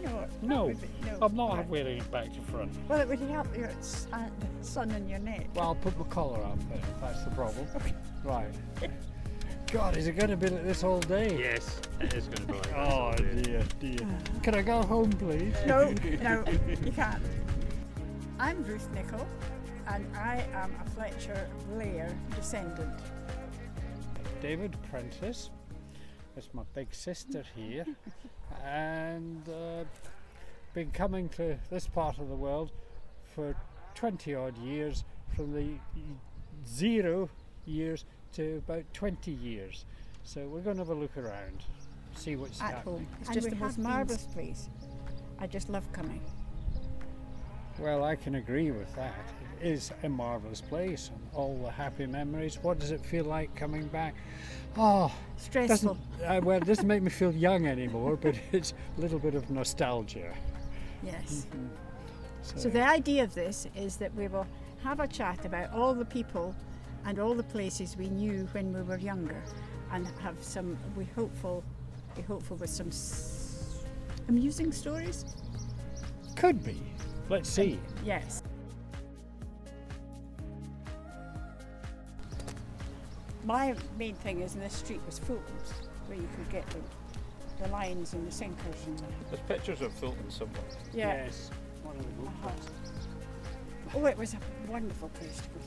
No. No, No. I'm not wearing it back to front. Well, it would help your sun in your neck. Well, I'll put my collar on, but if that's the problem. Okay. Right. God, is it going to be like this all day? Yes, it is going to be like this. Oh all day. dear. Can I go home, please? No, you can't. I'm Ruth Nichol, and I am a Fletcher Blair descendant. David Prentice. That's my big sister here. And been coming to this part of the world for 20 odd years, from the 0 years to about 20 years. So we're going to have a look around, see what's At happening. home. It's just the most marvellous place. I just love coming. Well, I can agree with that. It is a marvellous place and all the happy memories. What does it feel like coming back? Oh, Stressful. well, it doesn't make me feel young anymore, but it's a little bit of nostalgia. Yes. So the idea of this is that we will have a chat about all the people and all the places we knew when we were younger, and have some, we're hopeful with some amusing stories. Could be. Let's see. Yes. My main thing is in this street was Fulton's, where you could get the lines and the sinkers and the... There's pictures of Fulton somewhere. Yeah. Yes. One of the good places. Oh, it was a wonderful place to go.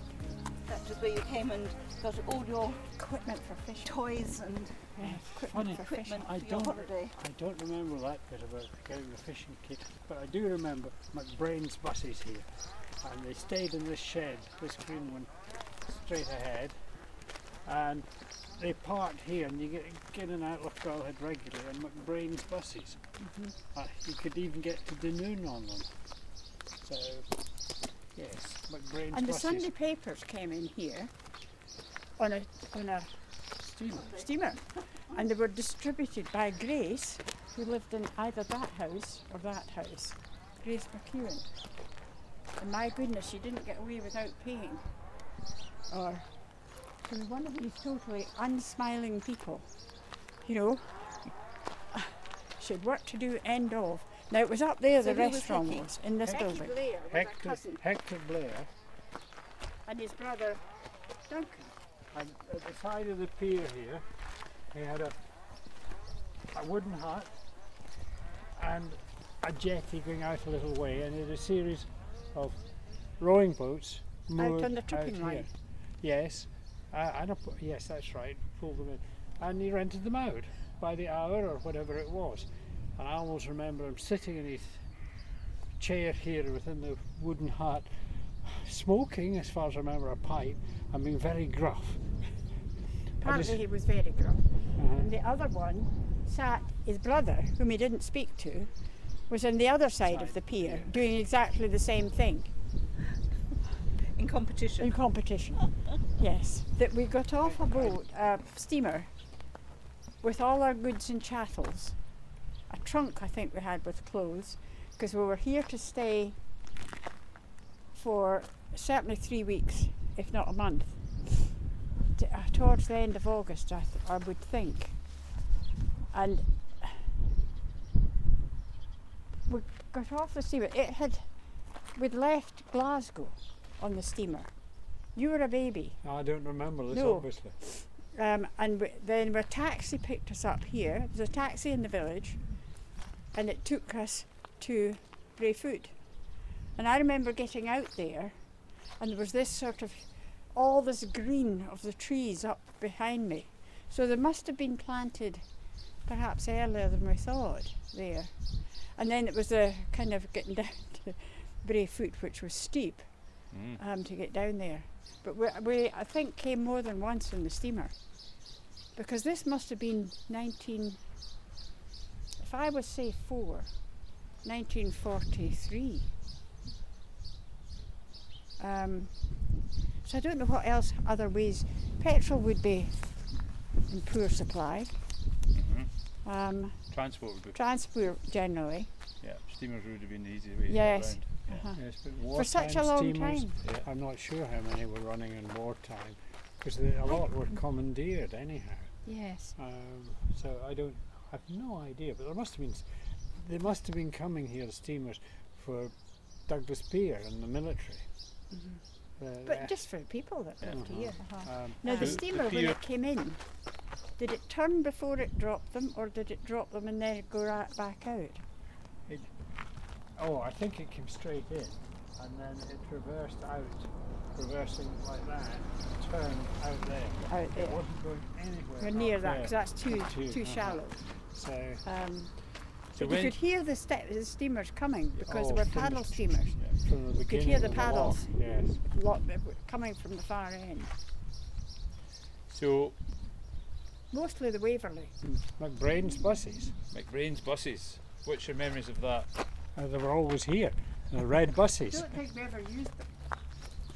That was where you came and got all your Equipment for fishing. toys and Yeah, Funny. equipment for fishing. equipment I for your don't- holiday. I don't remember that bit about getting the fishing kit, but I do remember McBrain's buses here, and they stayed in this shed, this green one, straight ahead, and they parked here, and you get in and out Lochgoilhead regularly on McBrain's buses. You could even get to Dunoon on them. So, yes, McBrain's And the buses. Sunday papers came in here on a steamer, and they were distributed by Grace, who lived in either that house or that house, Grace McEwen. And my goodness, she didn't get away without paying. Or she was one of these totally unsmiling people, you know. She had work to do, end of. Now it was up there, So the who was restaurant Hickey? was, in this building. Blair was our cousin. Hector Blair. And his brother Duncan. And at the side of the pier here, he had a wooden hut and a jetty going out a little way, and he had a series of rowing boats moored on the tripping out line. here. Yes, yes, that's right. Pulled them in, and he rented them out by the hour or whatever it was. And I almost remember him sitting in his chair here within the wooden hut, smoking, as far as I remember, a pipe, and being very gruff. Apparently he was very gruff. And the other one sat, his brother, whom he didn't speak to, was on the other side of the pier, doing exactly the same thing. In competition. In competition. Yes. That we got off a boat, a steamer, with all our goods and chattels. A trunk, I think, we had with clothes, because we were here to stay for certainly 3 weeks, if not a month. Towards the end of August, I would think. And we got off the steamer. We'd left Glasgow on the steamer. You were a baby. I don't remember this, No. obviously. And then our taxi picked us up here. There's a taxi in the village, and it took us to Brayfoot. And I remember getting out there, and there was this sort of, all this green of the trees up behind me. So they must have been planted perhaps earlier than we thought there. And then it was a kind of getting down to Brayfoot, which was steep to get down there. But we, I think, came more than once in the steamer, because this must have been 1943. So I don't know what else, other ways. Petrol would be in poor supply. Transport would be. Transport generally. Yeah, steamers would have been the easy way to Yes. get around. Uh-huh. Yes, but For such a wartime long steamers, time. Yeah. I'm not sure how many were running in wartime, because a lot were commandeered anyhow. Yes. So I have no idea, but there must have been they must have been coming here, the steamers, for Douglas Pier and the military. But just for people that lived here. Now The the steamer, when pier- it came in, did it turn before it dropped them, or did it drop them and then go right back out? I think it came straight in, and then it reversed out, reversing like that, turned out there. Out there. It wasn't going anywhere. We're near up that there. because that's too Too, shallow. So, So But you when- could hear the steamers coming because Oh, they were from paddle the- steamers. from the You could beginning hear the of paddles. lock, yes. Coming from the far end. So Mostly the Waverley. McBrain's buses. McBrain's buses. What's your memories of that? They were always here. The red I buses. don't think we ever used them.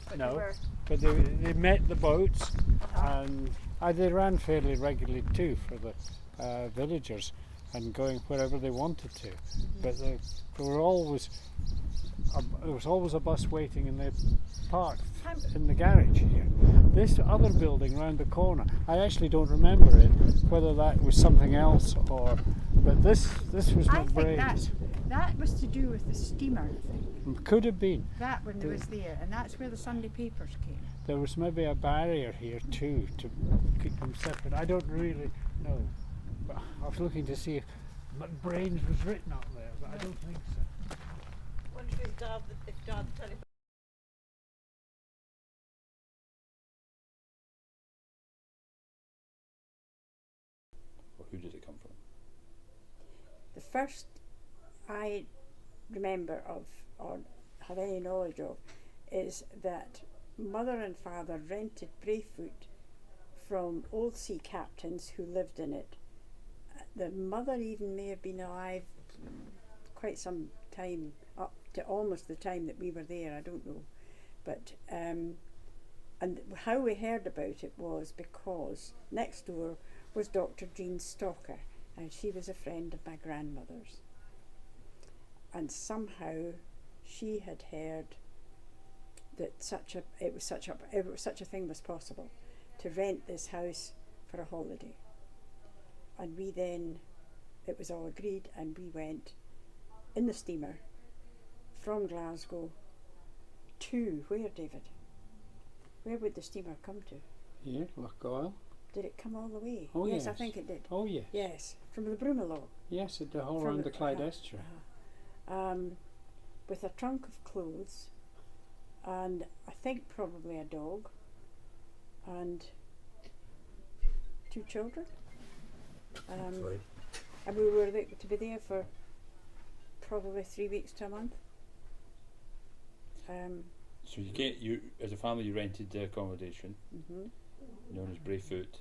But No. they were, But they met the boats, Uh-huh. and they ran fairly regularly too for the villagers, and going wherever they wanted to. But there were always there was always a bus waiting in the park in the garage here. This other building round the corner, I actually don't remember it, whether that was something else or. But this was I think McBrain's. that was to do with the steamer thing. Could have been. That one was there, and that's where the Sunday papers came. There was maybe a barrier here too to keep them separate. I don't really know. But I was looking to see if McBrain's was written up there, but I don't think so. Wonder if Dad the telephone. Or who did it come from? The first I remember of, or have any knowledge of, is that Mother and Father rented Brayfoot from old sea captains who lived in it. The mother even may have been alive quite some time, up to almost the time that we were there, I don't know. But and how we heard about it was because next door was Dr. Jean Stalker, and she was a friend of my grandmother's. And somehow she had heard that it was such a thing was possible, to rent this house for a holiday. And we then, it was all agreed, and we went in the steamer from Glasgow to where, David? Where would the steamer come to? Here, Lochgoilhead. Did it come all the way? Oh, yes, I yes. think it did. Oh yes. Yes, from the Brumalog. Yes, it did all From around the- the Clyde estuary. With a trunk of clothes, and I think probably a dog, and 2 children. And we were to be there for probably 3 weeks to a month. So you as a family you rented the accommodation known as Brayfoot,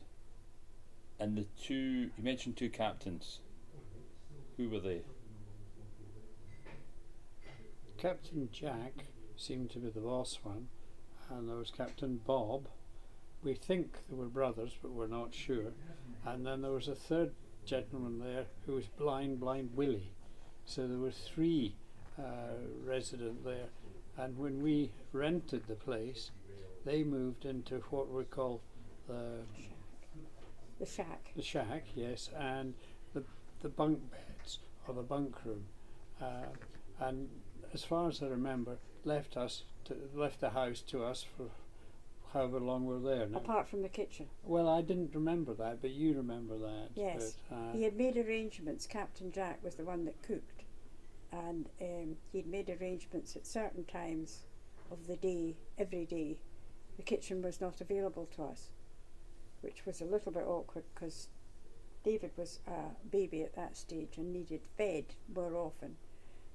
and the two you mentioned 2 captains. Who were they? Captain Jack seemed to be the boss one, and there was Captain Bob. We think they were brothers, but we're not sure. And then there was a third gentleman there who was Blind Willie. So there were 3 resident there. And when we rented the place, they moved into what we call The shack. the shack, yes, and the bunk beds or the bunk room, and as far as I remember, left the house to us for however long we're there. Now, Apart from the kitchen. well, I didn't remember that, but you remember that. Yes. But, He had made arrangements. Captain Jack was the one that cooked, and he'd made arrangements at certain times of the day, every day. The kitchen was not available to us, which was a little bit awkward because David was a baby at that stage and needed fed more often.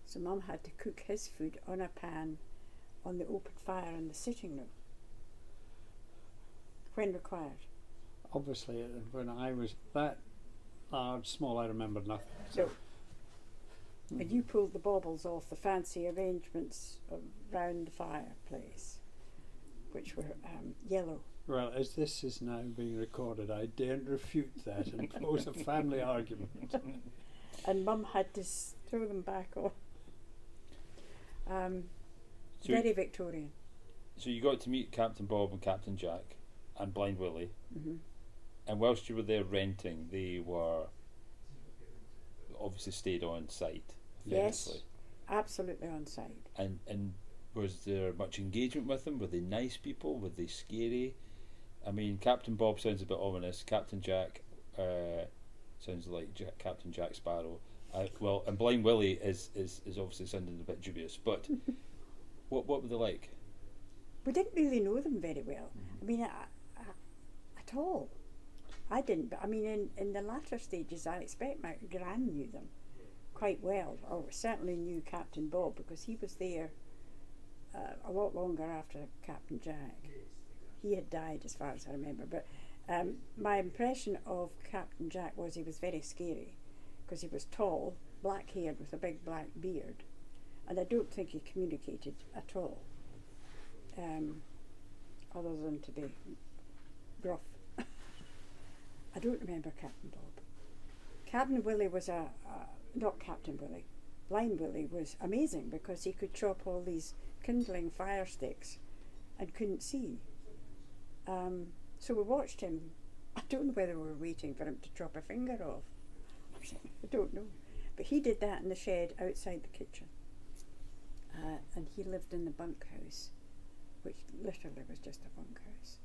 So Mum had to cook his food on a pan on the open fire in the sitting room when required. obviously, when I was that small, I remembered nothing. So, and you pulled the baubles off the fancy arrangements around the fireplace, which were yellow. Well, as this is now being recorded, I daren't refute that and pose a family argument. And Mum had to throw them back on. So Very Victorian. So you got to meet Captain Bob and Captain Jack and Blind Willie, and whilst you were there renting, they were obviously stayed on site. Yes. famously. Absolutely on side. And was there much engagement with them? Were they nice people? Were they scary? I mean, Captain Bob sounds a bit ominous. Captain Jack sounds like Captain Jack Sparrow. Well, and Blind Willie is obviously sounding a bit dubious. But what were they like? We didn't really know them very well. I mean, at all. I didn't, but I mean, in the latter stages, I expect my gran knew them quite well, or certainly knew Captain Bob, because he was there a lot longer after Captain Jack. He had died, as far as I remember, but my impression of Captain Jack was he was very scary, because he was tall, black-haired with a big black beard, and I don't think he communicated at all, other than to be gruff. I don't remember Captain Bob. Captain Willie was not Captain Willie. Blind Willie was amazing, because he could chop all these kindling fire sticks and couldn't see. So we watched him. I don't know whether we were waiting for him to chop a finger off. I don't know. But he did that in the shed outside the kitchen. And he lived in the bunkhouse, which literally was just a bunkhouse.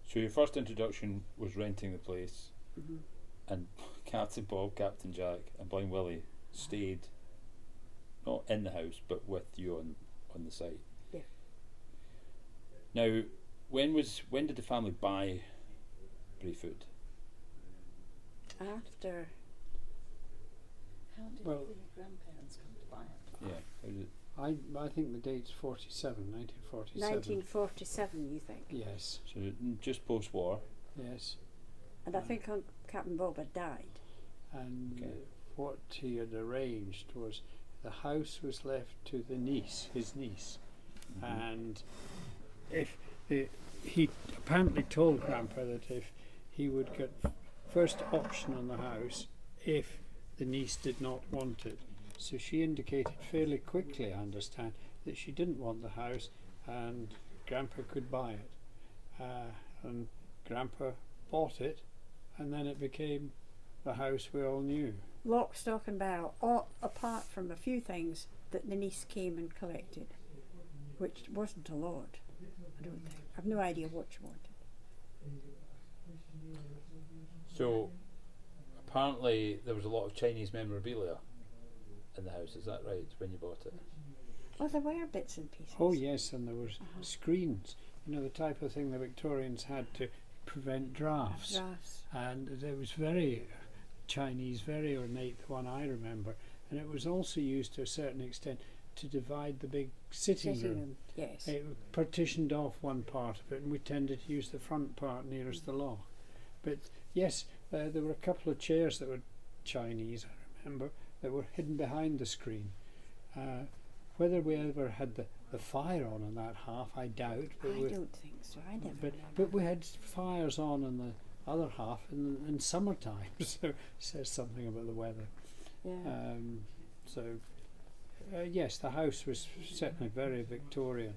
So your first introduction was renting the place, Mhm. and Captain Bob, Captain Jack, and Blind Willie stayed not in the house but with you on the site. Yeah. Now, when did the family buy Brayfoot? After How did Well- your grandparents come to buy it? Yeah. How did it, I think the date's 1947. 1947, you think? Yes, so just post-war. yes. And I think Captain Bob had died. And Okay. what he had arranged was the house was left to his niece, and if he apparently told Grandpa that if he would get first option on the house if the niece did not want it. So she indicated fairly quickly, I understand, that she didn't want the house and Grandpa could buy it. And Grandpa bought it, and then it became the house we all knew. Lock, stock and barrel, all apart from a few things that the niece came and collected, which wasn't a lot, I don't think. I've no idea what she wanted. So apparently there was a lot of Chinese memorabilia in the house. Is that right? When you bought it? Well, there were bits and pieces. Oh yes, and there was screens, the type of thing the Victorians had to prevent drafts. Drafts. And it was very Chinese, very ornate, the one I remember, and it was also used to a certain extent to divide the big sitting room. Yes. It partitioned off one part of it, and we tended to use the front part nearest the lock. But yes, there were a couple of chairs that were Chinese, I remember, that were hidden behind the screen. Whether we ever had the fire on in that half, I doubt. But I don't think so. I never but remember. we had fires on in the other half in summertime, so it says something about the weather. Yeah. Yes, the house was certainly very Victorian,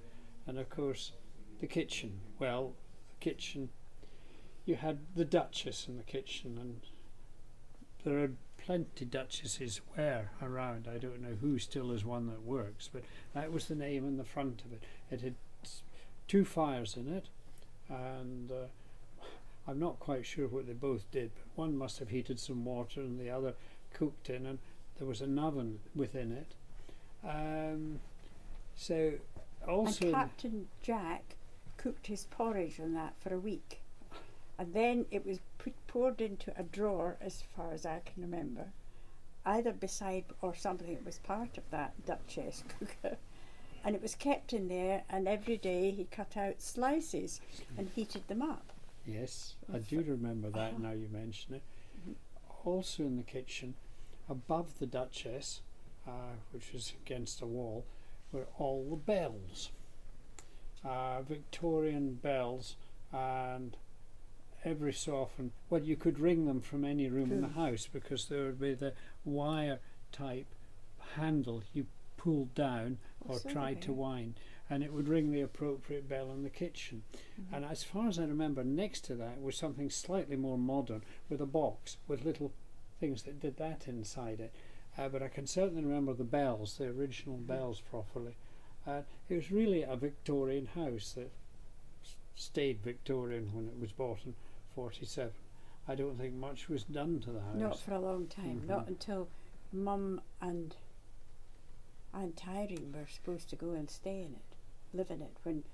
and of course the kitchen. Well, the kitchen, you had the Duchess in the kitchen, and there are plenty Duchesses were around. I don't know who still is one that works, but that was the name on the front of it. It had two fires in it, and I'm not quite sure what they both did, but one must have heated some water and the other cooked in, and there was an oven within it. So also And Captain Jack cooked his porridge on that for a week, and then it was poured into a drawer, as far as I can remember, either beside or something that was part of that Duchess cooker, and it was kept in there, and every day he cut out slices and heated them up. yes, I do remember that now you mention it. Also in the kitchen, above the Duchess, which was against a wall, were all the bells, Victorian bells, and every so often, well, you could ring them from any room in the house, because there would be the wire type handle you pulled down or so tried to okay. wind, and it would ring the appropriate bell in the kitchen. And as far as I remember, next to that was something slightly more modern, with a box with little things that did that inside it. But I can certainly remember the bells, the original bells properly. It was really a Victorian house that stayed Victorian when it was bought in 47. I don't think much was done to the house. Not for a long time. Mhm. Not until Mum and Aunt Irene were supposed to go and stay in it, live in it, when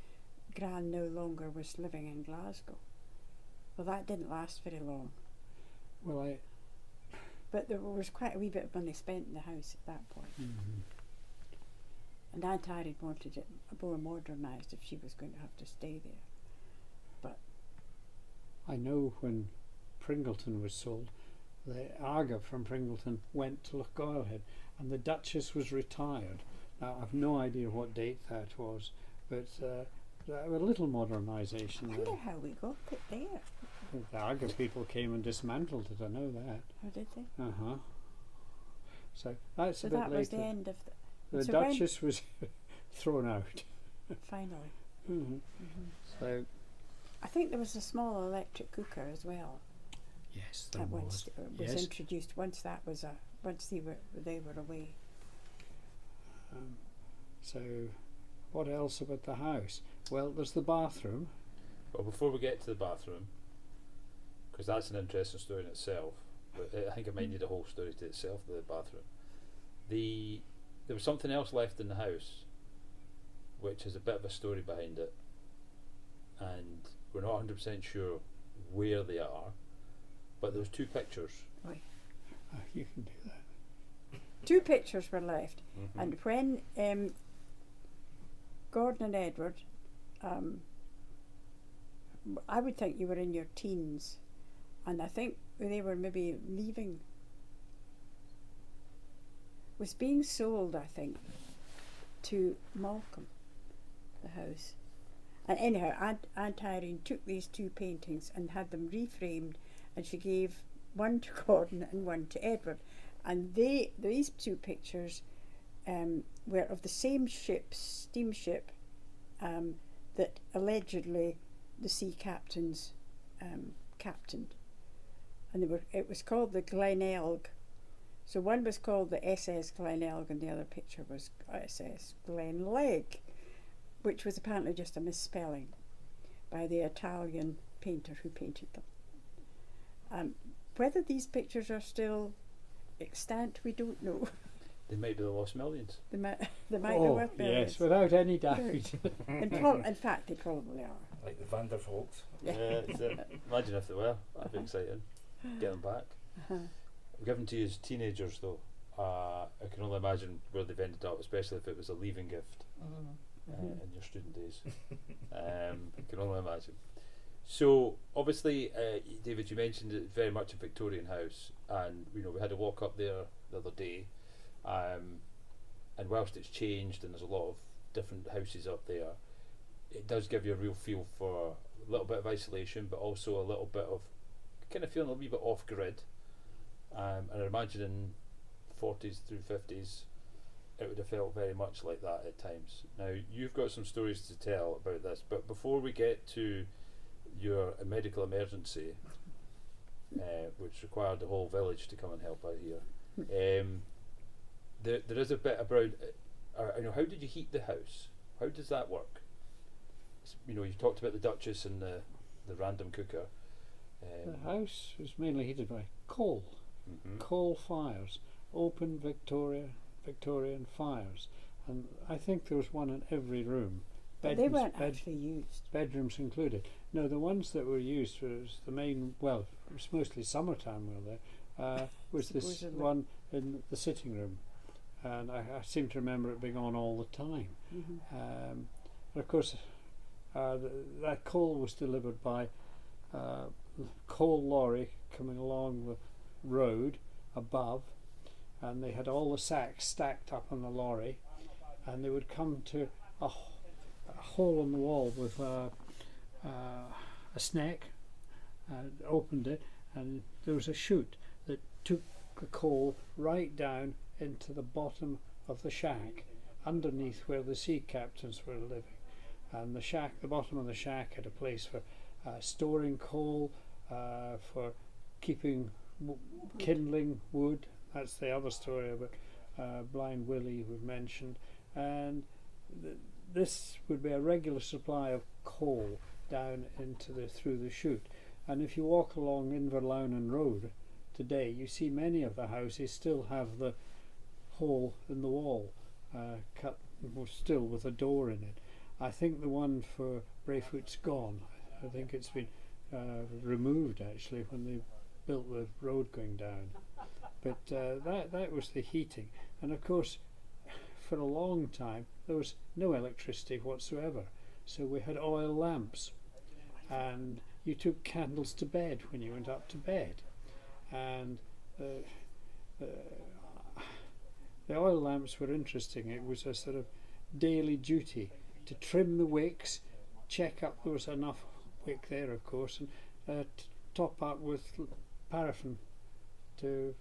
Gran no longer was living in Glasgow. Well, that didn't last very long. Well, But there was quite a wee bit of money spent in the house at that point. Mhm. And Aunt Irene wanted it more modernised if she was going to have to stay there. I know when Pringleton was sold, the Aga from Pringleton went to Lochgoilhead, and the Duchess was retired. Now, I've no idea what date that was, but there was a little modernisation I there. wonder how we got it there. The Aga people came and dismantled it, I know that. Or did they? Uh-huh. So that's So a bit that later. was the end of The so Duchess was thrown out. finally. Mhm. So, I think there was a small electric cooker as well yes, that was Yes. introduced once they were away. So, what else about the house? Well, there's the bathroom. Well, before we get to the bathroom, because that's an interesting story in itself, but I think it might need a whole story to itself, the bathroom. There was something else left in the house, which has a bit of a story behind it, and we're not 100% sure where they are, but there was 2 pictures. You can do that. 2 pictures were left, Mm-hmm. and when Gordon and Edward, I would think you were in your teens, and I think they were maybe leaving. Was being sold, I think, to Malcolm, the house. And anyhow, Aunt Irene took these 2 paintings and had them reframed, and she gave one to Gordon and one to Edward. And these 2 pictures were of the same steamship that allegedly the sea captains captained. And it was called the Glenelg. So one was called the SS Glenelg and the other picture was SS Glenleg, which was apparently just a misspelling by the Italian painter who painted them. Whether these pictures are still extant, we don't know. They might be the Lost Millions. They might be worth millions. Yes, without any doubt. In fact, they probably are. Like the Vandervolks. Imagine if they were. That'd be exciting. Get them back. Uh-huh. Given to you as teenagers, though, I can only imagine where they've ended up, especially if it was a leaving gift in your student days. I can only imagine. So, obviously, David, you mentioned it very much a Victorian house, and we had a walk up there the other day, and whilst it's changed and there's a lot of different houses up there, it does give you a real feel for a little bit of isolation, but also a little bit of kind of feeling a wee bit off grid. And I imagine in 40s through 50s, it would have felt very much like that at times. Now, you've got some stories to tell about this, but before we get to your medical emergency, which required the whole village to come and help out here, there is a bit about, how did you heat the house? How does that work? You talked about the Duchess and the random cooker. The house was mainly heated by coal. Mm-hmm. Coal fires, open Victorian fires, and I think there was one in every room. But they weren't actually used. Bedrooms included. No, the ones that were used was the main. Well, it was mostly summertime. Was this Supposedly. one in the sitting room, and I seem to remember it being on all the time. Mm-hmm. And of course, that coal was delivered by coal lorry coming along the road above, and they had all the sacks stacked up on the lorry, and they would come to a hole in the wall with a snake, and opened it, and there was a chute that took the coal right down into the bottom of the shack, underneath where the sea captains were living. And the bottom of the shack had a place for storing coal, for keeping kindling wood. That's the other story about Blind Willie we've mentioned. And this would be a regular supply of coal down through the chute. And if you walk along Inverlownen Road today, you see many of the houses still have the hole in the wall cut, still with a door in it. I think the one for Brayfoot's gone. I think it's been removed actually when they built the road going down. But that was the heating. And of course, for a long time there was no electricity whatsoever. So we had oil lamps, and you took candles to bed when you went up to bed. And the oil lamps were interesting. It was a sort of daily duty to trim the wicks, check up there was enough wick there, of course, and top up with paraffin to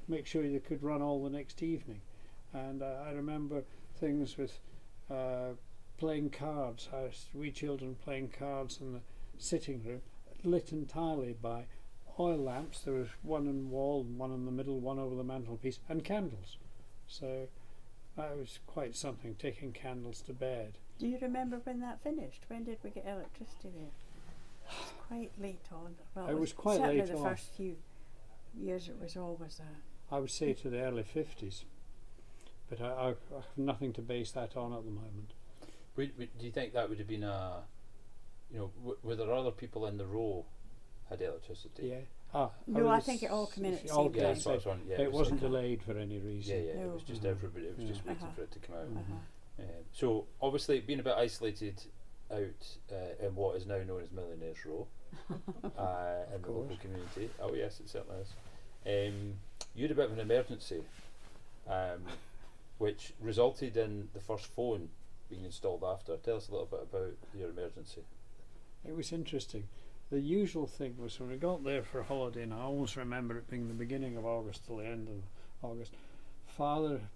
make sure you could run all the next evening. And I remember things with playing cards. We children playing cards in the sitting room, lit entirely by oil lamps. There was one in the wall, one in the middle, one over the mantelpiece, and candles. So that was quite something, taking candles to bed. Do you remember when that finished? When did we get electricity there? It was quite late on. Well, It was quite certainly late the on. first few years it was always I would say to the early 50s, but I have nothing to base that on at the moment. Do you think that would have been were there other people in the row had electricity? Yeah. No, I think it all came in at the same Yeah, time. that's what I was wondering. Yeah, it wasn't okay. delayed for any reason. Yeah, it No. was just Mhm. everybody. It was just Yeah. waiting for it to come out. Uh-huh. So obviously, being a bit isolated out in what is now known as Millionaires Row in the local course. community. Oh yes, it certainly is. You had a bit of an emergency, which resulted in the first phone being installed after. Tell us a little bit about your emergency. It was interesting. The usual thing was when we got there for a holiday, and I always remember it being the beginning of August till the end of August, Father,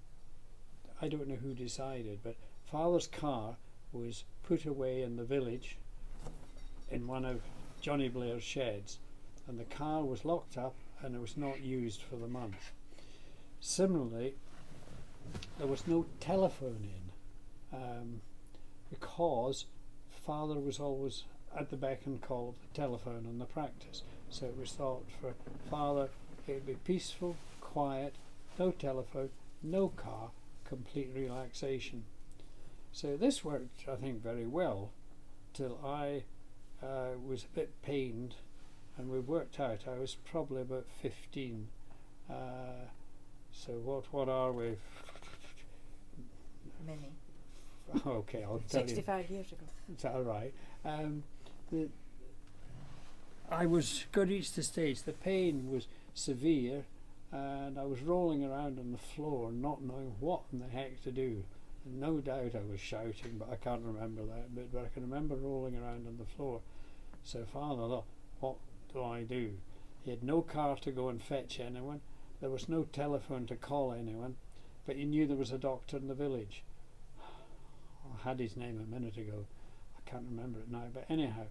I don't know who decided, but Father's car was put away in the village in one of Johnny Blair's sheds, and the car was locked up and it was not used for the month. Similarly, there was no telephone in because Father was always at the beck and call of the telephone and the practice. So it was thought for Father it would be peaceful, quiet, no telephone, no car, complete relaxation. So this worked, I think, very well till I was a bit pained, and we worked out I was probably about 15. So what are we? Many. Okay, I'll tell you. 65 years ago. Is that all right? I was going to reach the stage. The pain was severe, and I was rolling around on the floor, not knowing what in the heck to do. And no doubt I was shouting, but I can't remember that bit. But I can remember rolling around on the floor. So Father thought, what do I do? He had no car to go and fetch anyone. There was no telephone to call anyone, but he knew there was a doctor in the village. I had his name a minute ago. I can't remember it now, but anyhow,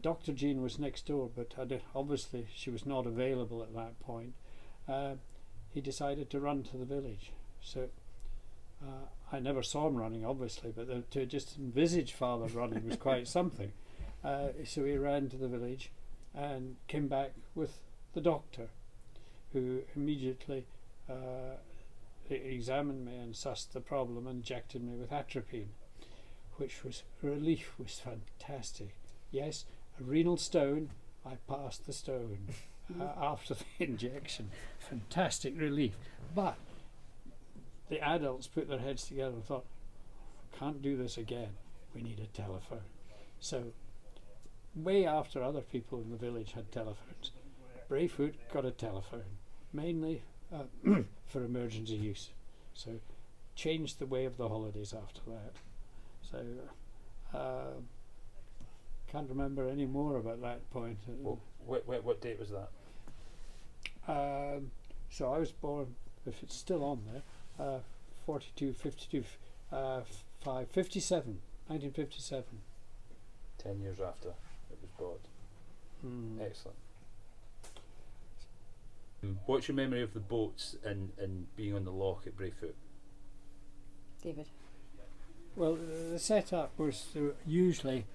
Dr. Jean was next door, but obviously she was not available at that point. He decided to run to the village. So I never saw him running, obviously, but to just envisage Father running was quite something. So he ran to the village and came back with the doctor, who immediately examined me and sussed the problem and injected me with atropine, which was relief, was fantastic. Yes, a renal stone, I passed the stone after the injection. Fantastic relief. But the adults put their heads together and thought, can't do this again, we need a telephone. So way after other people in the village had telephones, Brayfoot got a telephone, mainly for emergency use. So changed the way of the holidays after that. So can't remember any more about that point. What date was that? So I was born, if it's still on there, 42, 52, 57, 1957. 10 years after it was bought. Excellent. What's your memory of the boats and being on the loch at Brayfoot? David. Well, the setup was usually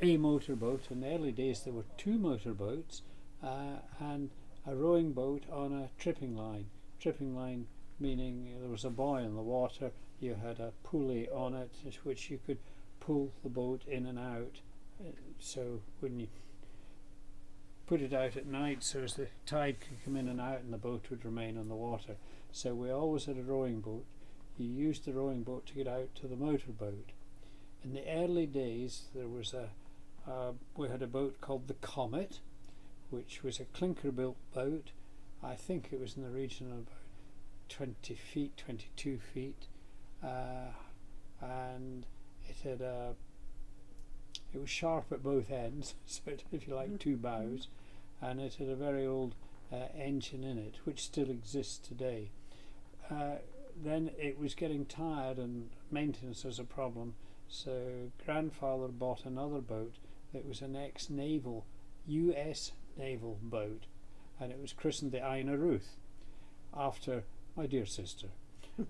a motorboat. In the early days, there were 2 motorboats and a rowing boat on a tripping line. Tripping line meaning there was a buoy in the water. You had a pulley on it, which you could pull the boat in and out. So when you put it out at night, so as the tide could come in and out, and the boat would remain on the water. So we always had a rowing boat. You used the rowing boat to get out to the motorboat. In the early days, there was we had a boat called the Comet, which was a clinker-built boat. I think it was in the region of about 20 feet, 22 feet, and it had it was sharp at both ends, so it had, if you like, 2 bows, and it had a very old engine in it, which still exists today. Then it was getting tired and maintenance was a problem, so grandfather bought another boat that was an ex-naval, US naval boat, and it was christened the Ina Ruth after my dear sister.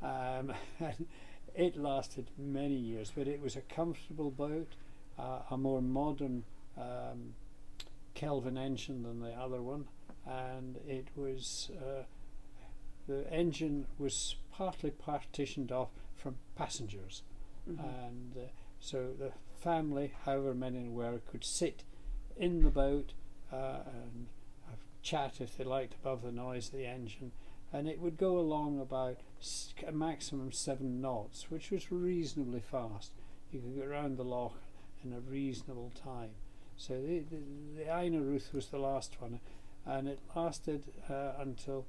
And it lasted many years, but it was a comfortable boat, a more modern Kelvin engine than the other one, and it was the engine was partly partitioned off from passengers, and so the family, however many were, could sit in the boat and have chat if they liked above the noise of the engine, and it would go along about a maximum 7 knots, which was reasonably fast. You could get around the loch in a reasonable time. So the Ina Ruth was the last one, and it lasted until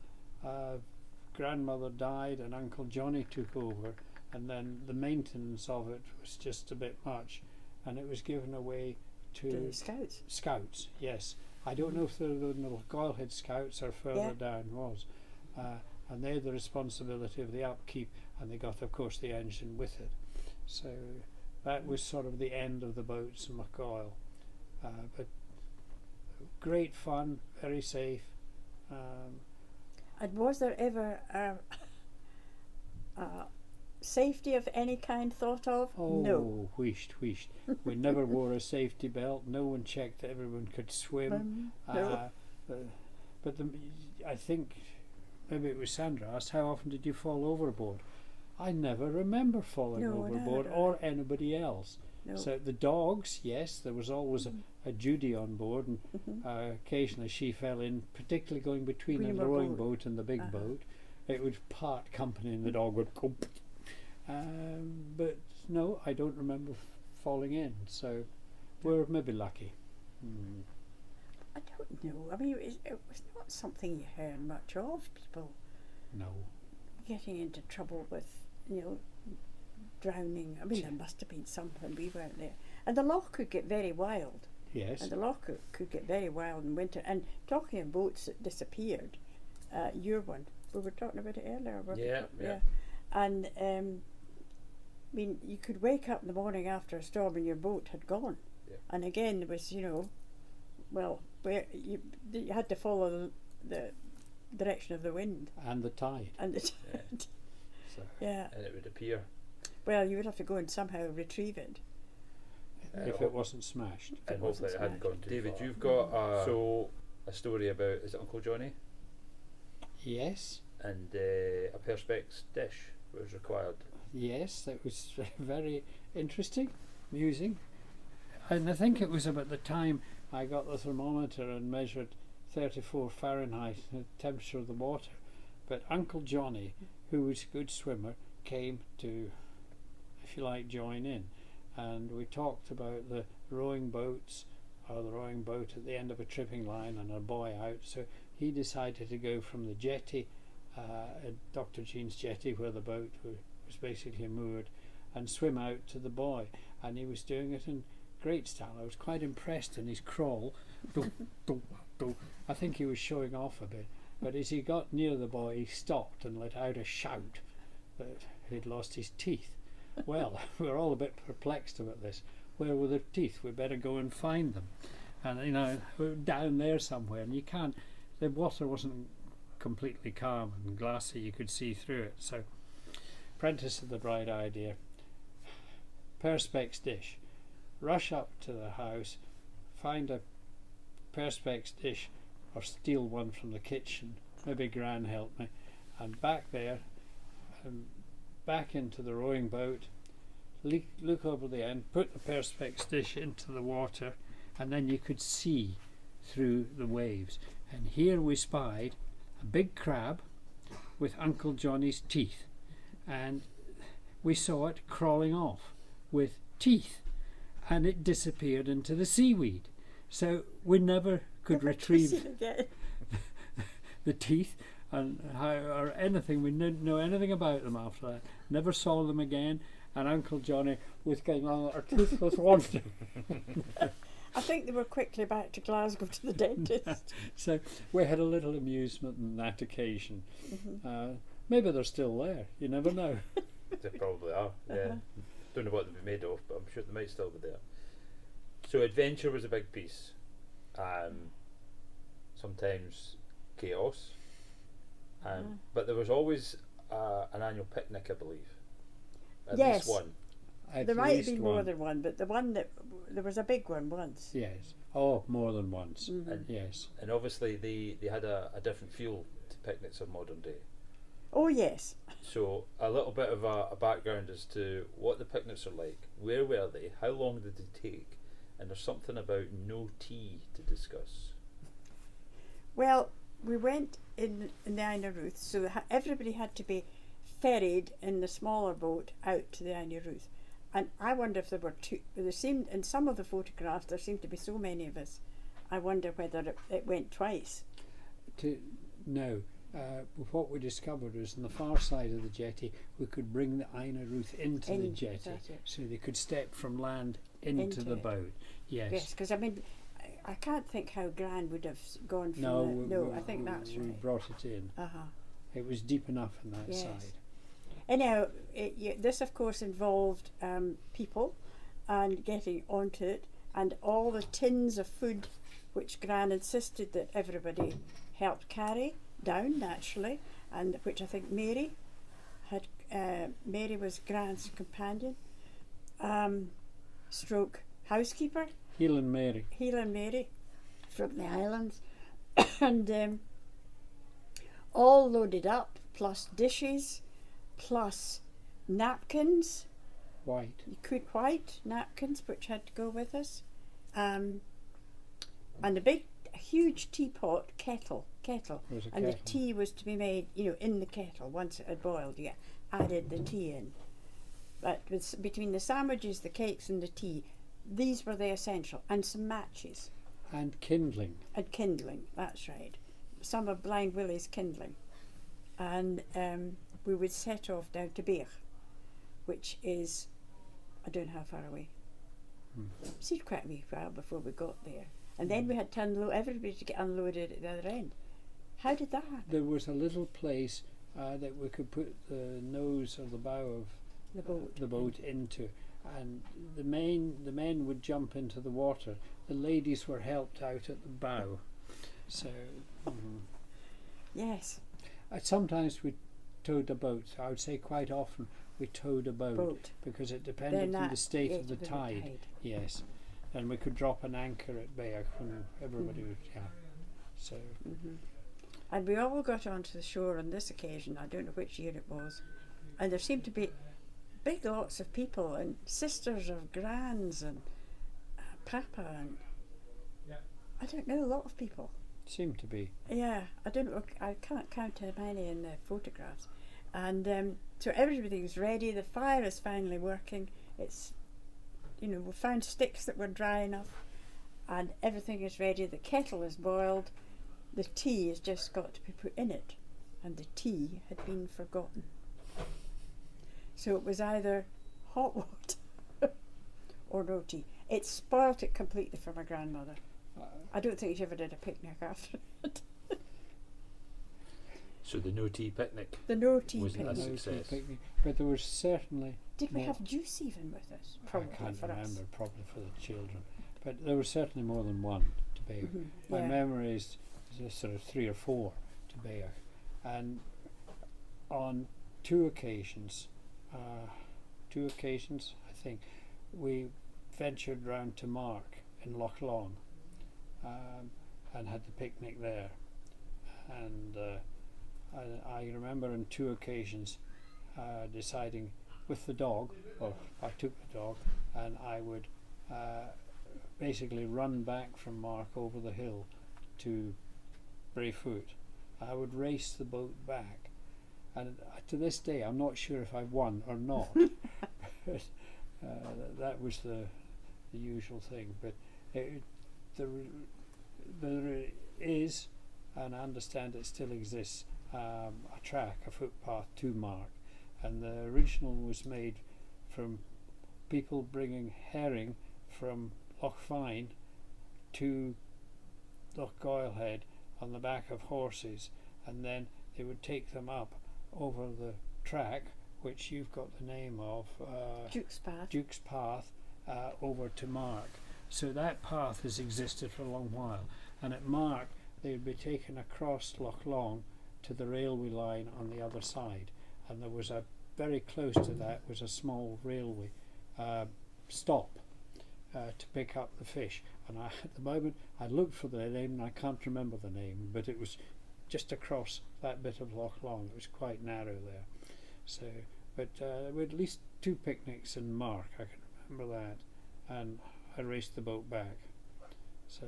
grandmother died and Uncle Johnny took over, and then the maintenance of it was just a bit much, and it was given away to The Scouts. Scouts, yes. I don't know if they're the Lochgoilhead Scouts or further down was. And they had the responsibility of the upkeep, and they got, of course, the engine with it. So that was sort of the end of the boats in Lochgoil. But great fun, very safe. And was there ever safety of any kind thought of? Oh, No. wheesht. We never wore a safety belt. No one checked that everyone could swim. No. But I think maybe it was Sandra asked, how often did you fall overboard? I never remember falling overboard, or anybody else. No. So the dogs, yes, there was always a Judy on board, and occasionally she fell in, particularly going between a rowing boat and the big boat. It would part company and the dog would go. But no, I don't remember falling in, so we're maybe lucky. I don't know. I mean, it was not something you heard much of, people No. getting into trouble with, drowning. I mean, there must have been something. We weren't there. And the loch could get very wild. Yes. And the loch could get very wild in winter. And talking of boats that disappeared, your one, we were talking about it earlier. Yeah. And I mean, you could wake up in the morning after a storm and your boat had gone. Yeah. And again, there was, well, where you had to follow the direction of the wind And the tide. and the Yeah. So, yeah. and it would appear. Well, you would have to go and somehow retrieve it. If it wasn't smashed. And wasn't hopefully it hadn't gone too David, far. you've got a story about, is it Uncle Johnny? Yes. And a Perspex dish was required. Yes, that was very interesting, amusing. And I think it was about the time I got the thermometer and measured 34 Fahrenheit, the temperature of the water. But Uncle Johnny, who was a good swimmer, came to, if you like, join in. And we talked about the rowing boats, or the rowing boat at the end of a tripping line and a buoy out. So he decided to go from the jetty, Dr. Jean's jetty, where the boat was basically moored, and swim out to the buoy. And he was doing it in great style. I was quite impressed in his crawl. I think he was showing off a bit. But as he got near the buoy, he stopped and let out a shout that he'd lost his teeth. Well, we were all a bit perplexed about this. Where were the teeth? We better go and find them. And we were down there somewhere, and you can't. The water wasn't completely calm and glassy. You could see through it. So, Prentice had the bright idea. Perspex dish. Rush up to the house, find a Perspex dish or steal one from the kitchen. Maybe Gran helped me. And back there, back into the rowing boat, look over the end, put the Perspex dish into the water, and then you could see through the waves. And here we spied a big crab with Uncle Johnny's teeth, and we saw it crawling off with teeth, and it disappeared into the seaweed. So we never could retrieve the teeth and how, or anything. We didn't know anything about them after that. Never saw them again. And Uncle Johnny was going on our toothless wonder. I think they were quickly back to Glasgow to the dentist. So we had a little amusement on that occasion. Maybe they're still there. You never know. They probably are. Yeah. Don't know what they'd be made of, but I'm sure they might still be there. So adventure was a big piece. Sometimes chaos. But there was always an annual picnic, I believe. At least one. There might have been more than one, but the one that there was a big one once. Yes. Oh, more than once. And, yes. And obviously they had a different feel to picnics of modern day. Oh yes. So a little bit of a background as to what the picnics are like. Where were they? How long did they take? And there's something about no tea to discuss. Well, we went in the Aina Ruth, so everybody had to be ferried in the smaller boat out to the Aina Ruth. And I wonder if there were two. There seemed, in some of the photographs, there seemed to be so many of us. I wonder whether it went twice. No. What we discovered was on the far side of the jetty, we could bring the Aina Ruth into the jetty, so they could step from land into the boat. Yes, because I mean, I can't think how Gran would have gone from I think that's right. We brought it in. It was deep enough on that side. Anyhow, this of course involved people and getting onto it, and all the tins of food which Gran insisted that everybody helped carry down naturally, and which I think Mary had. Mary was Gran's companion, stroke housekeeper. Helen Mary from the islands, and all loaded up, plus dishes, plus napkins. White napkins, which had to go with us, and a big, huge teapot kettle, and the tea was to be made, in the kettle. Once it had boiled, you added the tea in. But between the sandwiches, the cakes, and the tea, these were the essential, and some matches. And kindling. That's right. Some of Blind Willie's kindling. And we would set off down to Beer, which is, I don't know how far away. It seemed quite a wee while before we got there. And then we had to unload, everybody to get unloaded at the other end. How did that happen? There was a little place that we could put the nose or the bow of the boat into. And the men would jump into the water. The ladies were helped out at the bow. So, yes. Sometimes we towed a boat. I would say quite often we towed a boat. Because it depended on the state of the tide. Yes, and we could drop an anchor at Bayach when everybody was So. And we all got onto the shore on this occasion. I don't know which year it was, and there seemed to be big lots of people, and sisters of Grans and Papa, and I don't know, a lot of people. Seemed to be. Yeah, I don't know. I can't count how many in the photographs. And so everything's ready. The fire is finally working. It's, we found sticks that were dry enough, and everything is ready. The kettle is boiled. The tea has just got to be put in it, and the tea had been forgotten. So it was either hot water or no tea. It spoilt it completely for my grandmother. I don't think she ever did a picnic after it. So the no tea picnic. The no tea wasn't picnic. a success. But there was certainly. Did we have juice even with us? Probably I can't for remember. us. Probably for the children. But there was certainly more than one to Bayach. My memory is sort of 3 or 4 to Bayach, and on two occasions, I think, we ventured round to Mark in Loch Long, and had the picnic there. And I remember on two occasions deciding with the dog, or I took the dog, and I would basically run back from Mark over the hill to Brayfoot. I would race the boat back, and to this day I'm not sure if I won or not. But that was the usual thing. But there is, and I understand it still exists, a track, a footpath to Mark, and the original was made from people bringing herring from Loch Fyne to Lochgoilhead on the back of horses, and then they would take them up over the track, which you've got the name of, Duke's Path, over to Mark. So that path has existed for a long while, and at Mark they would be taken across Loch Long to the railway line on the other side, and there was very close to that was a small railway stop to pick up the fish. And at the moment I looked for the name and I can't remember the name, but it was just across that bit of Loch Long. It was quite narrow there. So, but we had at least two picnics in Mark, I can remember that, and I raced the boat back. So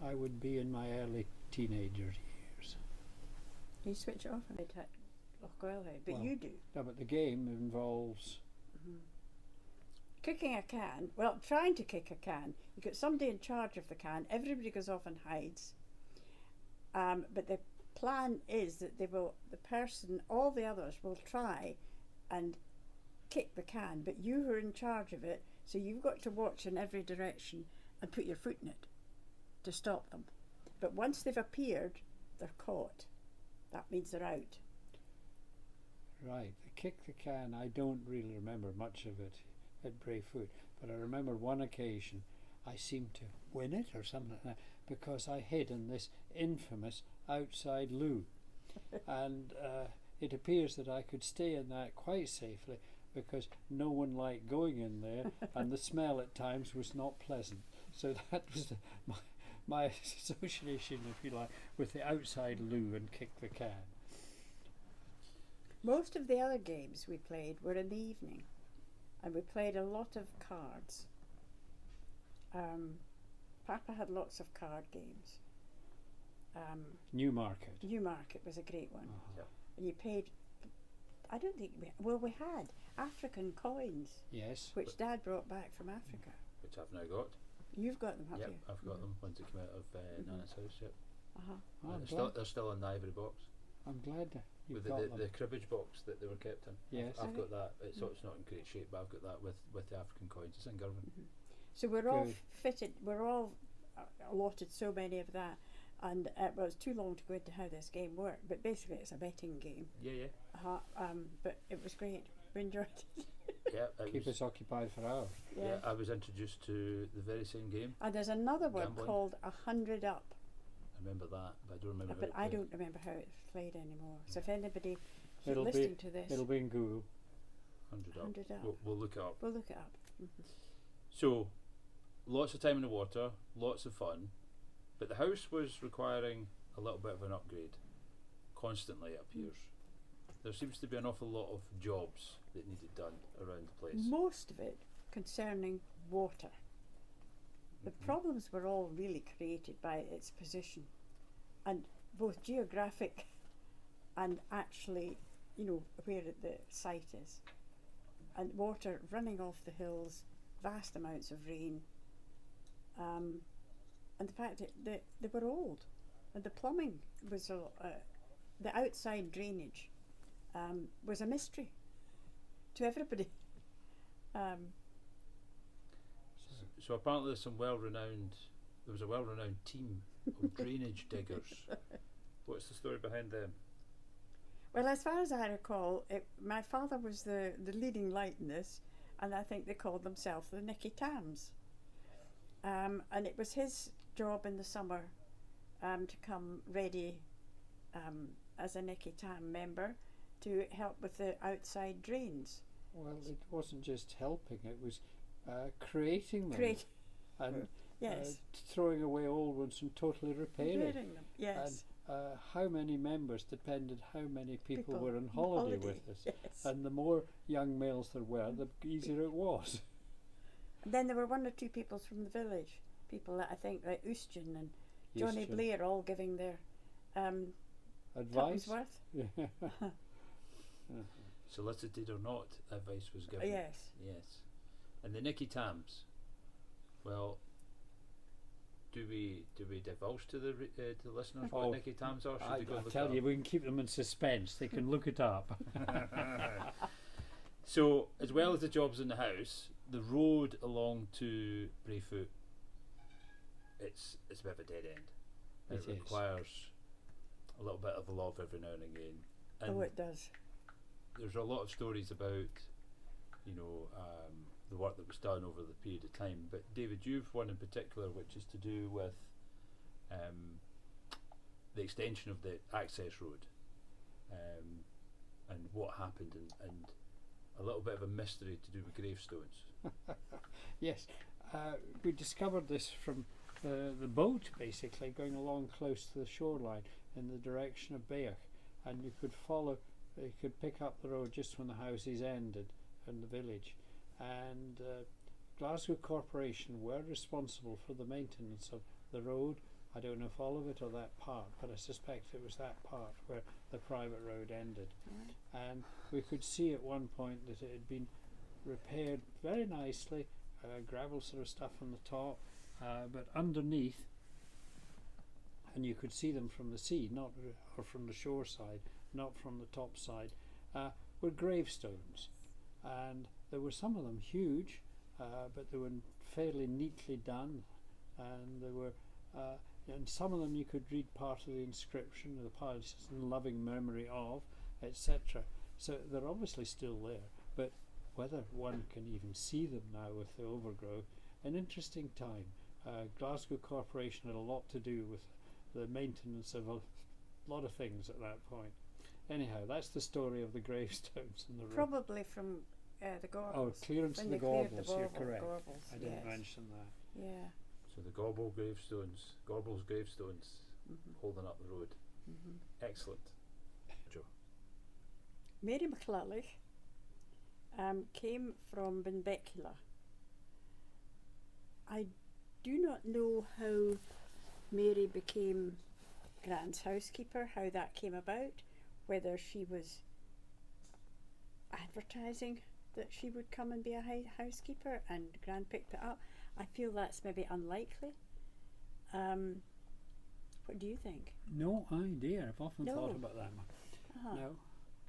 I would be in my early teenager years. You switch it off and at Lochgoilhead, but Well, you do. No, but the game involves Kicking a can, well, trying to kick a can. You've got somebody in charge of the can, everybody goes off and hides. But the plan is that all the others will try and kick the can, but you are in charge of it, so you've got to watch in every direction and put your foot in it to stop them. But once they've appeared, they're caught. That means they're out. right. The kick the can, I don't really remember much of it at Brayfoot, but I remember one occasion I seemed to win it or something like that because I hid in this infamous outside loo, and it appears that I could stay in that quite safely because no one liked going in there, and the smell at times was not pleasant. So that was my association, if you like, with the outside loo and kick the can. Most of the other games we played were in the evening, and we played a lot of cards. Papa had lots of card games. Newmarket. Newmarket was a great one. Uh-huh. And you paid, I don't think we had African coins, Yes. which Dad brought back from Africa. Which I've now got. You've got them, have Yep, you? I've got them. Ones that came out of Nana's house. Yep. Uh-huh. Oh, They're still in the ivory box I'm glad that you've with got the them. cribbage box that they were kept in. Yes. I've got that. It's not in great shape, but I've got that with the African coins. It's in Girvan. So we're all Good. fitted, we're all allotted so many of that, and well, it's too long to go into how this game worked, but basically it's a betting game. Yeah. But it was great. We enjoyed it. Yeah. It Keep was, us occupied for hours. yeah. I was introduced to the very same game. And there's another one Gambling. called 100 Up, I remember that, but I don't remember. but how I it played. don't remember how it's played anymore. So if anybody It'll be- listening to this, It'll be in Google. 100 up. 100 Up. We'll look it up. We'll look it up. So, lots of time in the water, lots of fun, but the house was requiring a little bit of an upgrade. Constantly, it appears. There seems to be an awful lot of jobs that needed done around the place. Most of it concerning water. The problems were all really created by its position, and both geographic and actually, where the site is. And water running off the hills, vast amounts of rain, and the fact that they were old, and the plumbing was the outside drainage was a mystery to everybody. So apparently there was a well-renowned team of drainage diggers. What's the story behind them? Well, as far as I recall, my father was the leading light in this, and I think they called themselves the Nicky Tams. And it was his job in the summer to come ready as a Nicky Tam member to help with the outside drains. Well, it wasn't just helping; it was creating them and Yes. throwing away old ones and totally repairing. Them. Yes. And how many members depended how many people were on holiday with us. Yes. And the more young males there were, the easier it was. And then there were one or two people from the village, people that I think like Ustion and Johnny Ustion. Blair, all giving their Advice? tuppence worth. Yeah. Solicited or not, advice was given. Yes. Yes. And the Nicky Tams. Well, do we divulge to the listeners what Nicky Tams are? Should they go I look tell it you, up? we can keep them in suspense. They can look it up. So, as well as the jobs in the house, the road along to Brayfoot, it's a bit of a dead end. It is. requires a little bit of love every now and again. And Oh, it does. there's a lot of stories about, the work that was done over the period of time. But David, you've one in particular, which is to do with the extension of the access road, and what happened, and a little bit of a mystery to do with gravestones. Yes, we discovered this from the boat, basically, going along close to the shoreline in the direction of Beach, and you could pick up the road just when the houses ended in the village, and Glasgow Corporation were responsible for the maintenance of the road. I don't know if all of it or that part, but I suspect it was that part where the private road ended. Right. And we could see at one point that it had been repaired very nicely, gravel sort of stuff on the top, but underneath, and you could see them from the sea, or from the shore side, not from the top side, were gravestones. And there were some of them huge, but they were fairly neatly done, and there were and some of them you could read part of the inscription, the part in loving memory of, etc. So they're obviously still there, but whether one can even see them now with the overgrowth, an interesting time. Glasgow Corporation had a lot to do with the maintenance of a lot of things at that point. Anyhow, that's the story of the gravestones and the road. Probably from the Gorbals. Oh, clearance When of the they cleared the Gorbals, you're correct. Gorbals, I didn't yes. mention that. Yeah. So the Gorbals gravestones, Mm-hmm. holding up the road. Mm-hmm. Excellent. Joe. Mary McClellich came from Benbecula. I do not know how Mary became Gran's housekeeper, how that came about, whether she was advertising that she would come and be a housekeeper and Gran picked it up. I feel that's maybe unlikely. What do you think? No idea. I've often No. thought about that. Uh-huh. No,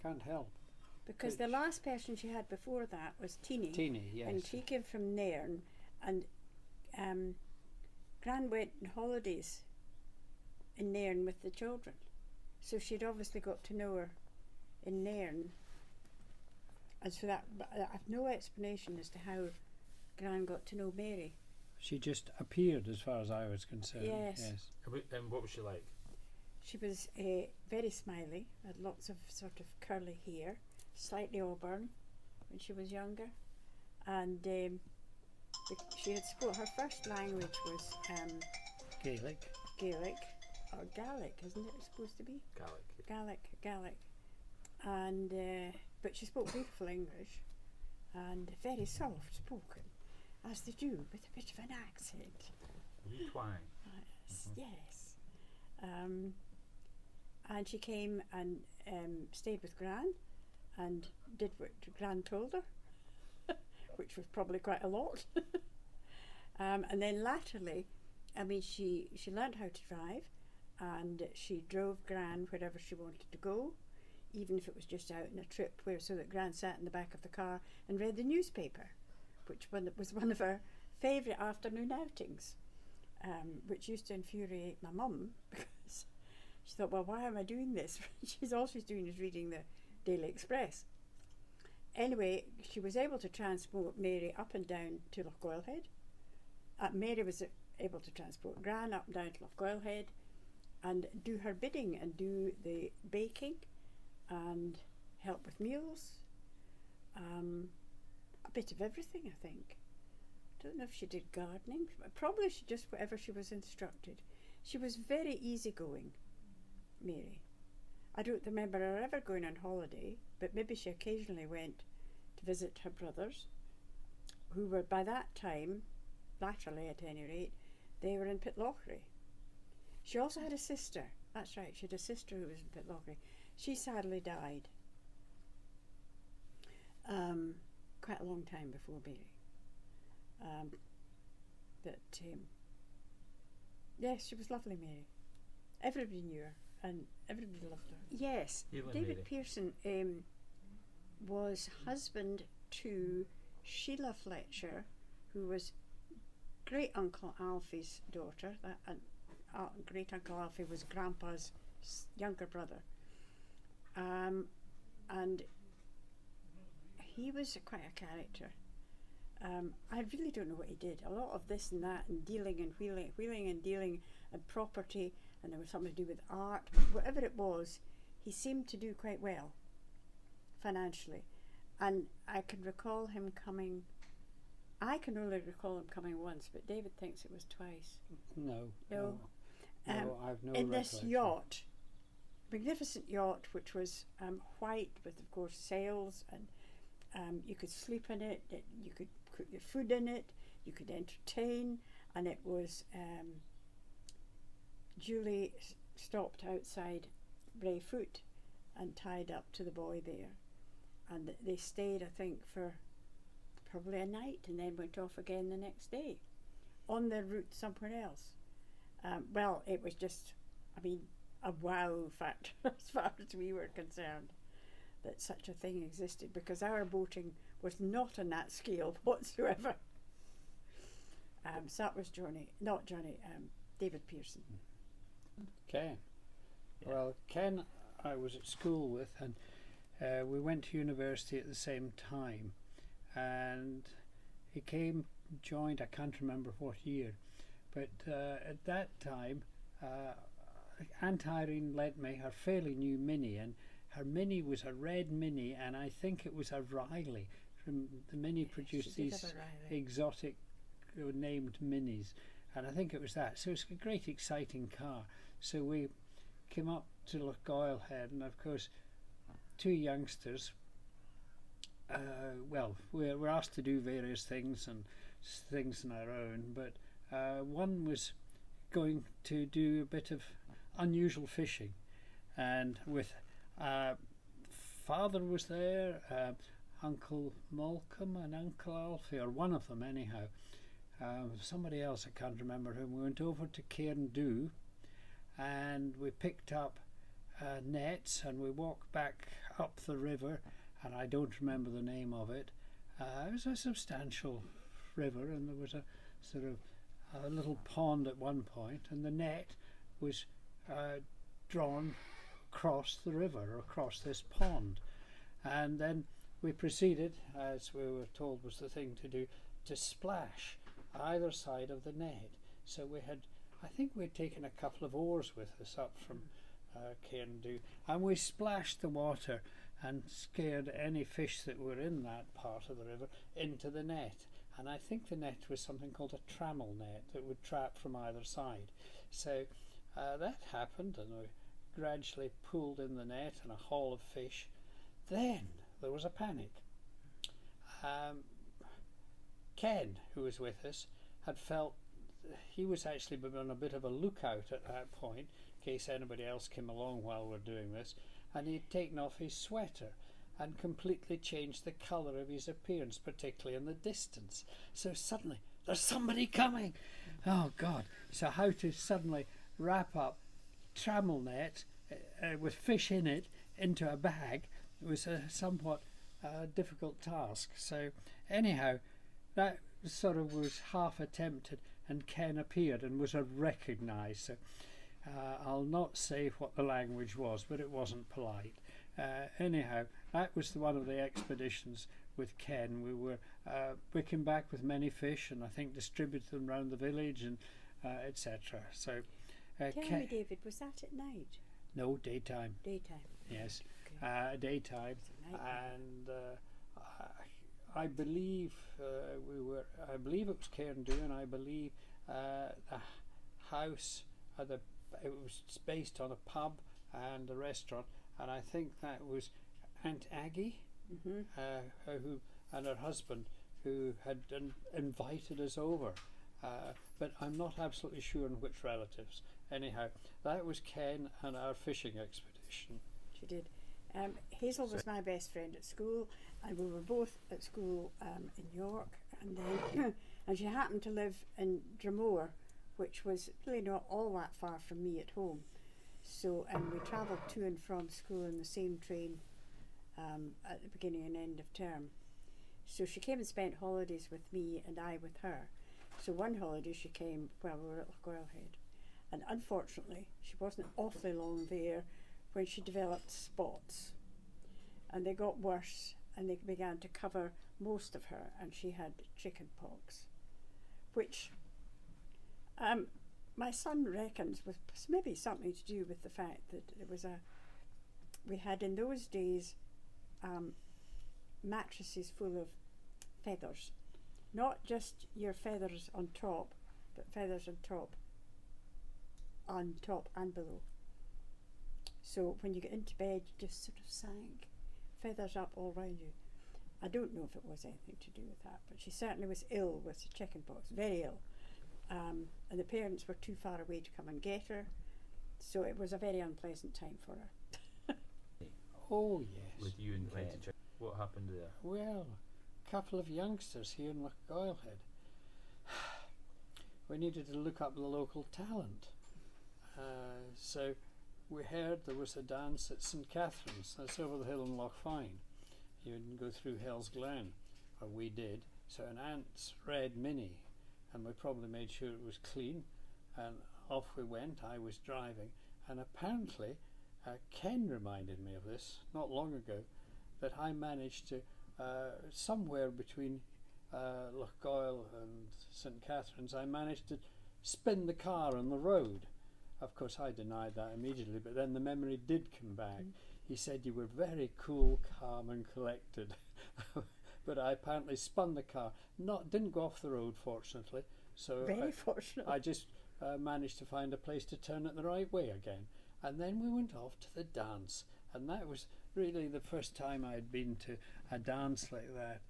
can't help. Because the last person she had before that was Teeny. Teeny, yes. And she came from Nairn, and Gran went on holidays in Nairn with the children. So she'd obviously got to know her in Nairn. And so that, but I have no explanation as to how Gran got to know Mary. She just appeared, as far as I was concerned. Yes. And what was she like? She was very smiley, had lots of sort of curly hair, slightly auburn when she was younger, and she had her first language was Gaelic. Gaelic, or Gaelic, isn't it supposed to be? Gaelic, and but she spoke beautiful English, and very soft spoken, as they do, with a bit of an accent. Wee twang. Yes. And she came and stayed with Gran and did what Gran told her, which was probably quite a lot. And then latterly, I mean, she learned how to drive, and she drove Gran wherever she wanted to go, even if it was just out on a trip, so that Gran sat in the back of the car and read the newspaper, which was one of her favourite afternoon outings, which used to infuriate my mum because she thought, well, why am I doing this? All she's doing is reading the Daily Express. Anyway, she was able to transport Mary up and down to Lochgoilhead. Mary was able to transport Gran up and down to Lochgoilhead, and do her bidding and do the baking and help with meals. A bit of everything, I think. Don't know if she did gardening, but probably she just whatever she was instructed. She was very easygoing, Mary. I don't remember her ever going on holiday, but maybe she occasionally went to visit her brothers, who were by that time, latterly at any rate, they were in Pitlochry. She also had a sister. That's right, she had a sister who was in Pitlochry. She sadly died quite a long time before Mary. Yes, she was lovely, Mary. Everybody knew her and everybody loved her. Yes, David Pearson was husband to Sheila Fletcher, who was great Uncle Alfie's daughter. Great Uncle Alfie was Grandpa's younger brother. And he was quite a character. I really don't know what he did. A lot of this and that and dealing and wheeling and dealing and property, and there was something to do with art. Whatever it was, he seemed to do quite well financially. And I can recall him coming. I can only recall him coming once, but David thinks it was twice. No, I've no in this recollection. yacht, magnificent yacht, which was white with, of course, sails, and you could sleep in it. You could cook your food in it. You could entertain, and it was. Julie stopped outside Brayfoot and tied up to the buoy there, and they stayed, I think, for probably a night, and then went off again the next day, on their route somewhere else. Well, it was just, a wow factor as far as we were concerned, that such a thing existed, because our boating was not on that scale whatsoever. So that was David Pearson. Ken. Yeah. Well, Ken I was at school with, and we went to university at the same time, and he joined, I can't remember what year, but at that time Aunt Irene lent me her fairly new Mini, and her Mini was a red Mini, and I think it was a Riley. The Mini produced these exotic named Minis, and I think it was that. So it's a great exciting car. So we came up to Lochgoilhead, and of course two youngsters, we were asked to do various things and things on our own, but one was going to do a bit of unusual fishing, and with father was there, Uncle Malcolm and Uncle Alfie, or one of them anyhow, somebody else I can't remember whom. We went over to Cairndhu and we picked up nets, and we walked back up the river, and I don't remember the name of it. It was a substantial river, and there was a sort of a little pond at one point, and the net was drawn across the river, across this pond, and then we proceeded, as we were told was the thing to do, to splash either side of the net. So I think we'd taken a couple of oars with us up from Cairndhu, and we splashed the water and scared any fish that were in that part of the river into the net. And I think the net was something called a trammel net that would trap from either side. So that happened, and we gradually pulled in the net and a haul of fish. Then there was a panic. Ken, who was with us, had felt he was actually on a bit of a lookout at that point in case anybody else came along while we're doing this, and he'd taken off his sweater and completely changed the colour of his appearance, particularly in the distance. So suddenly, there's somebody coming! Oh God! So how to suddenly wrap up trammel net with fish in it into a bag was a somewhat difficult task. So anyhow, that sort of was half attempted, and Ken appeared and was recognised. So I'll not say what the language was, but it wasn't polite. Anyhow, that was one of the expeditions with Ken. We came back with many fish, and I think distributed them around the village, and etc. So Tell me, David, was that at night? No, daytime. Daytime. Yes, Okay. daytime, It's at night. and I believe we were. I believe it was Cairndhu, and I believe the house it was based on a pub and a restaurant, and I think that was Aunt Aggie, Mm-hmm. who and her husband who had invited us over. But I'm not absolutely sure on which relatives. Anyhow, that was Ken and our fishing expedition. She did. Hazel was my best friend at school, and we were both at school in York, and then and she happened to live in Dromore, which was really not all that far from me at home. So, and we travelled to and from school in the same train at the beginning and end of term. So she came and spent holidays with me, and I with her. So one holiday she came while we were at Lochgoilhead, and unfortunately she wasn't awfully long there when she developed spots, and they got worse, and they began to cover most of her, and she had chicken pox, which my son reckons was maybe something to do with the fact that we had in those days mattresses full of feathers, not just your feathers on top, but feathers on top and below. So when you get into bed, you just sort of sank, feathers up all round you. I don't know if it was anything to do with that, but she certainly was ill with chicken pox, very ill. And the parents were too far away to come and get her, so it was a very unpleasant time for her. Oh yes. With you and Ken. What happened there? Well, a couple of youngsters here in Lochgoilhead. We needed to look up the local talent. So we heard there was a dance at St Catherine's. That's over the hill in Lochfine. You can go through Hell's Glen, or we did. So an aunt's red Mini, and we probably made sure it was clean, and off we went. I was driving, and apparently Ken reminded me of this not long ago, that I managed to, somewhere between Lochgoil and St Catherine's, I managed to spin the car on the road. Of course, I denied that immediately, but then the memory did come back. He said you were very cool, calm and collected. But I apparently spun the car. Didn't go off the road, fortunately. So Very fortunate. I just managed to find a place to turn it the right way again. And then we went off to the dance. And that was really the first time I'd been to a dance like that.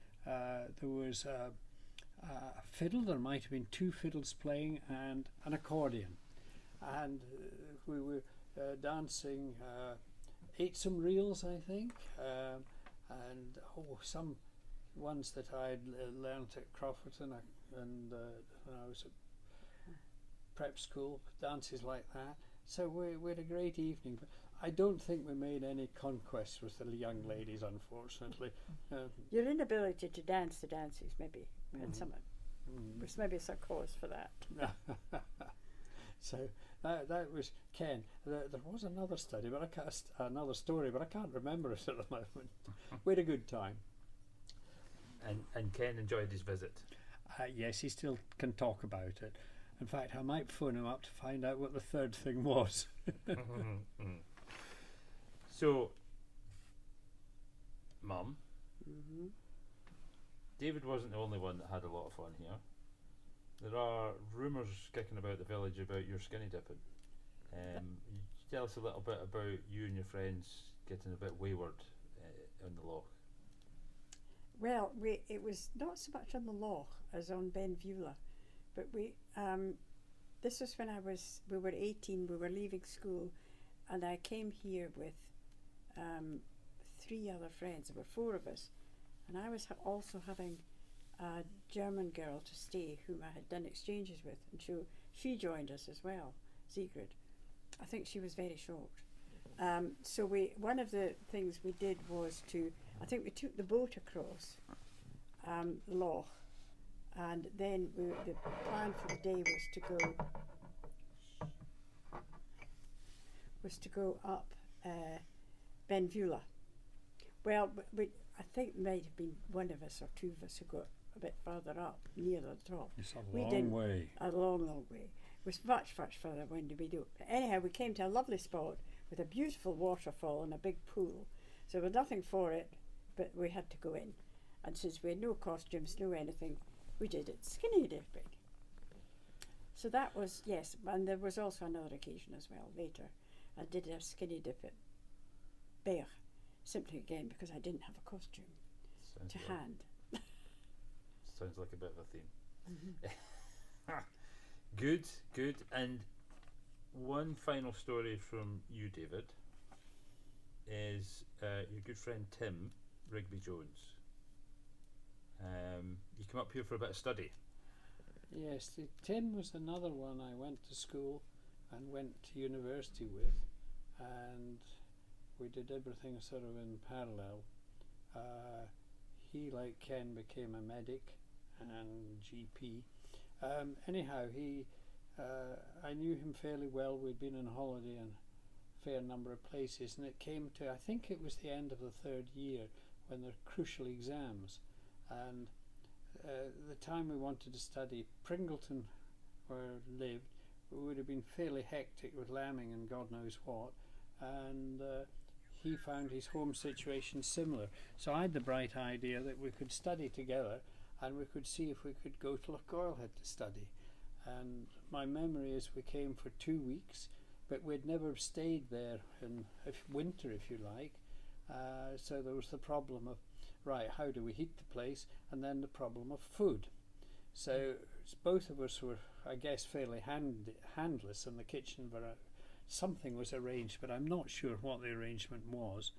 There was a fiddle. There might have been two fiddles playing and an accordion. And we were dancing, ate some reels, I think, and some ones that I'd learnt at Crofferton and when I was at prep school, dances like that. So we had a great evening, but I don't think we made any conquests with the young ladies, unfortunately. Your inability to dance the dances maybe had some, was maybe some cause for that. So that was Ken. There was another study, but another story, but I can't remember it at the moment. We had a good time. And Ken enjoyed his visit. Yes, he still can talk about it. In fact, I might phone him up to find out what the third thing was. So, Mum, David wasn't the only one that had a lot of fun here. There are rumours kicking about the village about your skinny dipping. You tell us a little bit about you and your friends getting a bit wayward on the loch. Well, it was not so much on the loch as on Benvula, but this was when we were 18, we were leaving school, and I came here with 3 other friends. There were 4 of us, and I was also having a German girl to stay whom I had done exchanges with, and she joined us as well, Sigrid. I think she was very short. So one of the things we did was I think we took the boat across the loch, and then the plan for the day was to go up Benvula. Well, I think there might have been one of us or 2 of us who got a bit further up, near the top. It's a long way. A long, long way. was much, much further when we do. Anyhow, we came to a lovely spot with a beautiful waterfall and a big pool. So there was nothing for it, but we had to go in. And since we had no costumes, no anything, we did it skinny dipping. So that was, yes, and there was also another occasion as well later. I did a skinny dip at Berg, simply again because I didn't have a costume Sounds to like, hand. sounds like a bit of a theme. Mm-hmm. Good, good. And one final story from you, David, is your good friend Tim Rigby Jones. You come up here for a bit of study. Yes, Tim was another one I went to school and went to university with, and we did everything sort of in parallel. He, like Ken, became a medic and GP. Anyhow, I knew him fairly well. We'd been on holiday in a fair number of places, and it came to, I think it was the end of the third year when there were crucial exams, and the time we wanted to study, Pringleton, where I lived, would have been fairly hectic with lambing and God knows what, and he found his home situation similar. So I had the bright idea that we could study together and we could see if we could go to Lochgoilhead to study. And my memory is we came for 2 weeks, but we'd never stayed there in winter, if you like. So there was the problem of, right, how do we heat the place, and then the problem of food. So both of us were, I guess, fairly handless in the kitchen, but something was arranged, but I'm not sure what the arrangement was.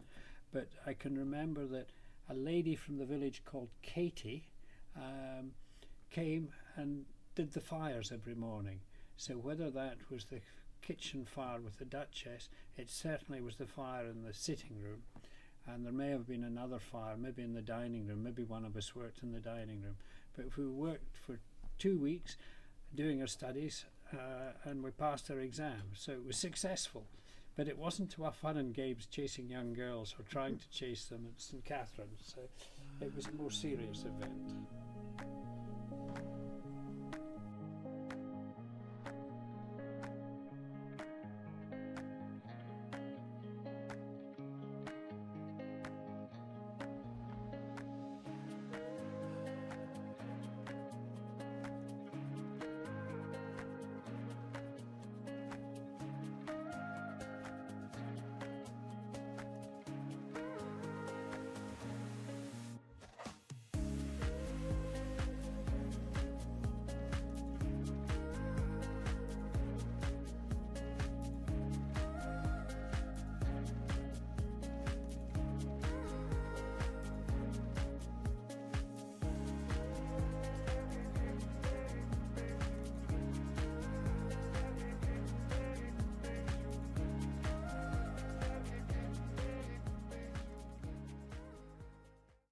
But I can remember that a lady from the village called Katie came and did the fires every morning. So whether that was the kitchen fire with the Duchess, it certainly was the fire in the sitting room. And there may have been another fire, maybe in the dining room, maybe one of us worked in the dining room. But if we worked for 2 weeks doing our studies and we passed our exams, so it was successful. But it wasn't to have fun and games chasing young girls or trying to chase them at St Catherine's, so it was a more serious event.